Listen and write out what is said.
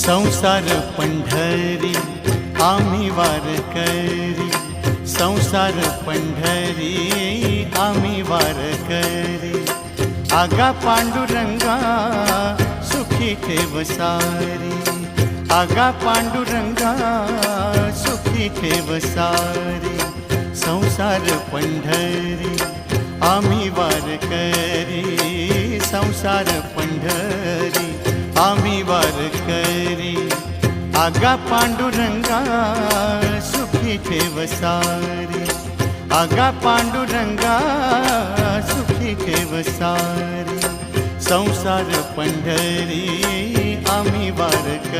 संसार पंढरी आम्ही वारकरी, संसार पंढरी आम्ही वारकरी। आगा पांडुरंगा सुखी ठेव सारी, आगा पांडुरंगा सुखी ठेव सारी। संसार पंढरी आम्ही वारकरी, संसार पंढरी आम्ही वारकरी। आगा पांडुरंगा सुखी ठेव सारी, आगा पांडुरंगा सुखी ठेव सारी। संसार पंढरी आम्ही वारकरी।